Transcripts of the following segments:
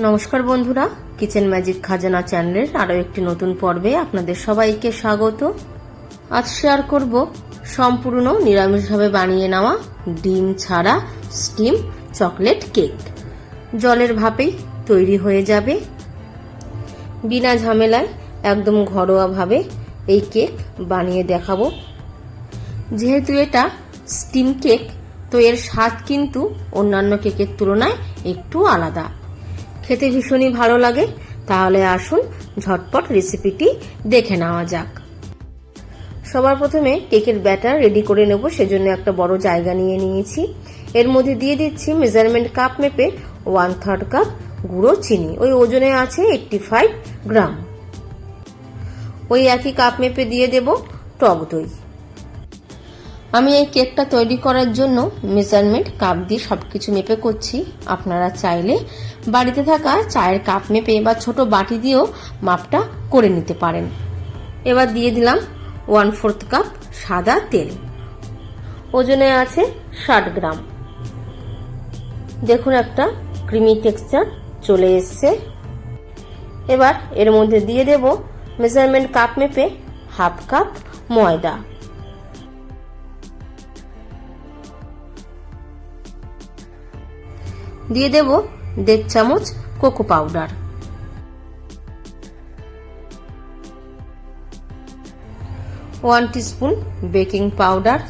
নমস্কার বন্ধুরা, kitchen magic খাজানা চ্যানেলের আরো একটি নতুন পর্বে আপনাদের সবাইকে স্বাগত। আজ শেয়ার করব সম্পূর্ণ নিরামিষভাবে বানিয়ে নেওয়া ডিম ছাড়া স্টিম চকলেট কেক। জলের ভাপেই তৈরি হয়ে যাবে, বিনা ঝামেলায় একদম ঘরোয়াভাবে এই কেক বানিয়ে দেখাবো। যেহেতু এটা স্টিম কেক, তো এর স্বাদ কিন্তু অন্যান্য কেকের তুলনায় একটু আলাদা, খেতে ভীষণই ভালো লাগে। তাহলে আসুন ঝটপট রেসিপিটি দেখে নেওয়া যাক। সবার প্রথমে কেকের ব্যাটার রেডি করে নেব, সেজন্য একটা বড় জায়গা নিয়ে নিয়েছি। এর মধ্যে দিয়ে দিচ্ছি মেজারমেন্ট কাপ মেপে 1/3 কাপ গুঁড়ো চিনি, ওই ওজনে আছে 85 গ্রাম। ওই একই কাপ মেপে দিয়ে দেব টক দই। আমি এই কেকটা তৈরি করার জন্য মেজারমেন্ট কাপ দিয়ে সবকিছু মেপে করছি। আপনারা চাইলে বাড়িতে থাকা চায়ের কাপ মেপে বা ছোট বাটি দিয়েও মাপটা করে নিতে পারেন। এবার দিয়ে দিলাম 1/4 কাপ সাদা তেল, ওজনে আছে 60 গ্রাম। দেখুন একটা ক্রিমি টেক্সচার চলে এসছে। এবার এর মধ্যে দিয়ে দেব মেজারমেন্ট কাপ মেপে 1/2 কাপ ময়দা। দিয়ে দেব 1.5 চামচ cocoa powder, 1 teaspoon baking powder,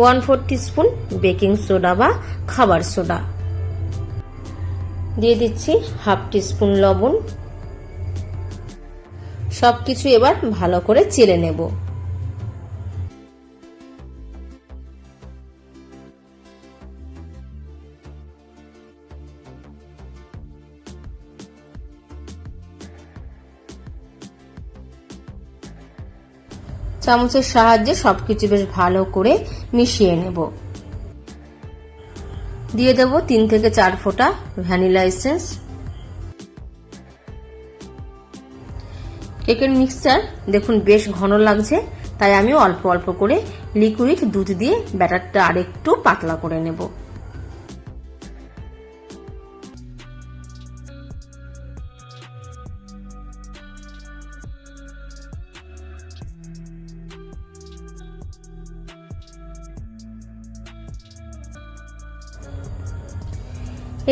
1/4 teaspoon baking soda বা খাবার সোডা, দিয়ে দিচ্ছি 1/2 টিস্পুন লবণ। সবকিছু এবার ভালো করে চেলে নেব। চামচের সাহায্যে সবকিছু বেশ ভালো করে মিশিয়ে নেব। দিয়ে দেব 3 থেকে 4 ফোঁটা ভ্যানিলা এসেন্স। কেকের মিক্সচার দেখুন বেশ ঘন লাগছে, তাই আমি অল্প অল্প করে লিকুইড দুধ দিয়ে ব্যাটারটা আরেকটু পাতলা করে নেব।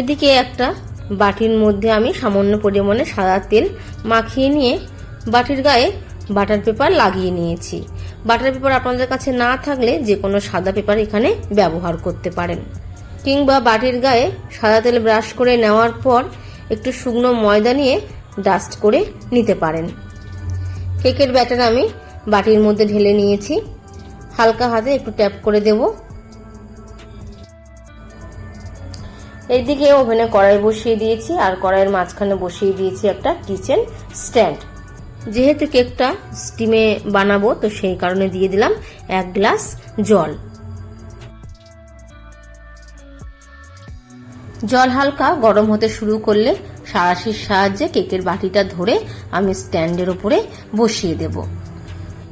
এদিকে একটা বাটির মধ্যে আমি সামান্য পরিমাণে সাদা তেল মাখিয়ে নিয়ে বাটির গায়ে বাটার পেপার লাগিয়ে নিয়েছি। বাটার পেপার আপনাদের কাছে না থাকলে যে কোনো সাদা পেপার এখানে ব্যবহার করতে পারেন, কিংবা বাটির গায়ে সাদা তেল ব্রাশ করে নেওয়ার পর একটু শুকনো ময়দা নিয়ে ডাস্ট করে নিতে পারেন। কেকের ব্যাটার আমি বাটির মধ্যে ঢেলে নিয়েছি, হালকা হাতে একটু ট্যাপ করে দেব। এইদিকে ওভেনে কড়াই বসিয়ে দিয়েছি, আর কড়াইয়ের মাঝখানে বসিয়ে দিয়েছি একটা কিচেন স্ট্যান্ড। যেহেতু কেকটা স্টিমে বানাবো, তো সেই কারণে দিয়ে দিলাম 1 গ্লাস জল। জল হালকা গরম হতে শুরু করলে সাঁড়াশির সাহায্যে কেকের বাটিটা ধরে আমি স্ট্যান্ডের উপরে বসিয়ে দেব।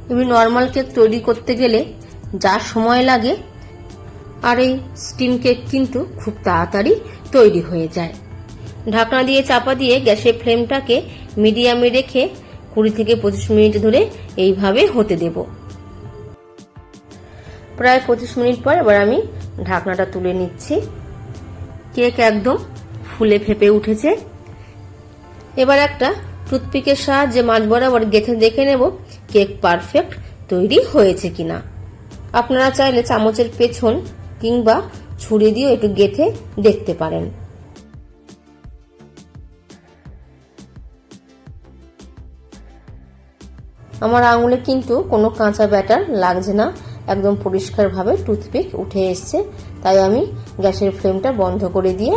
এমনি নর্মাল কেক তৈরি করতে গেলে যা সময় লাগে, আর এই স্টিম কেক কিন্তু খুব তাড়াতাড়ি তৈরি হয়ে যায়। ঢাকনা দিয়ে চাপা দিয়ে গ্যাসের ফ্লেমটাকে মিডিয়ামে রেখে 20 থেকে 25 মিনিট ধরে এইভাবে হতে দেব। প্রায় 25 মিনিট পর এবার আমি ঢাকনাটা তুলে নিচ্ছি। কেক একদম ফুলে ফেপে উঠেছে। এবার একটা টুথপিকের সাহায্যে মাঝ বরাবর গেঁথে দেখে নেব কেক পারফেক্ট তৈরি হয়েছে কিনা। আপনারা চাইলে চামচের পেছন কিংবা ছুরি দিয়ে একটু গেঁথে দেখতে পারেন। আমার আঙুলে কিন্তু কোনো কাঁচা ব্যাটার লাগছে না, একদম পরিষ্কারভাবে টুথপিক উঠে এসছে। তাই আমি গ্যাসের ফ্লেমটা বন্ধ করে দিয়ে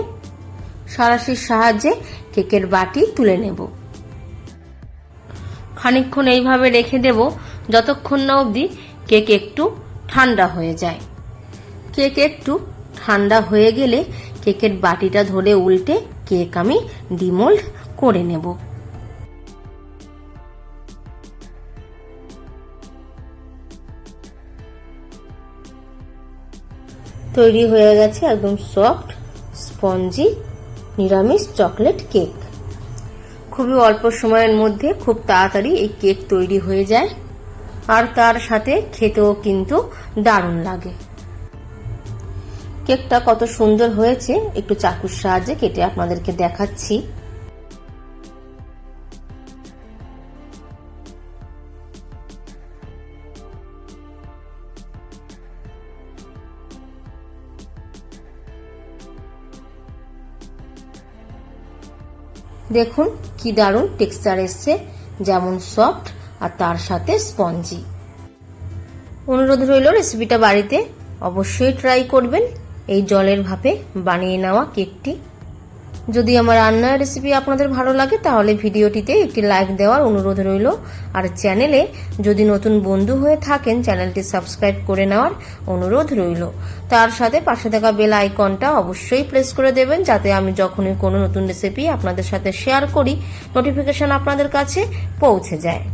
সাঁড়াশির সাহায্যে কেকের বাটি তুলে নেব। খানিকক্ষণ এইভাবে রেখে দেব যতক্ষণ না অবধি কেক একটু ঠান্ডা হয়ে যায়। কেক একটু ঠান্ডা হয়ে গেলে কেকের বাটিটা ধরে উল্টে কেক আমি ডিমোল্ড করে নেব। তৈরি হয়ে গেছে একদম সফট স্পঞ্জি নিরামিষ চকলেট কেক। খুবই অল্প সময়ের মধ্যে খুব তাড়াতাড়ি এই কেক তৈরি হয়ে যায়, আর তার সাথে খেতেও কিন্তু দারুণ লাগে। কেকটা কত সুন্দর হয়েছে একটু চাকুর সাহায্যে কেটে আপনাদেরকে দেখাচ্ছি। দেখুন কি দারুণ টেক্সচার এসছে, যেমন সফট আর তার সাথে স্পঞ্জি। অনুরোধ রইল রেসিপিটা বাড়িতে অবশ্যই ট্রাই করবেন এই জলের ভাপে বানিয়ে নেওয়া কেকটি। যদি আমার রান্নার রেসিপি আপনাদের ভালো লাগে তাহলে ভিডিওটিতে একটি লাইক দেওয়ার অনুরোধ রইল, আর চ্যানেলে যদি নতুন বন্ধু হয়ে থাকেন চ্যানেলটি সাবস্ক্রাইব করে নেওয়ার অনুরোধ রইল। তার সাথে পাশে থাকা বেল আইকনটা অবশ্যই প্রেস করে দেবেন, যাতে আমি যখনই কোনো নতুন রেসিপি আপনাদের সাথে শেয়ার করি নোটিফিকেশন আপনাদের কাছে পৌঁছে যায়।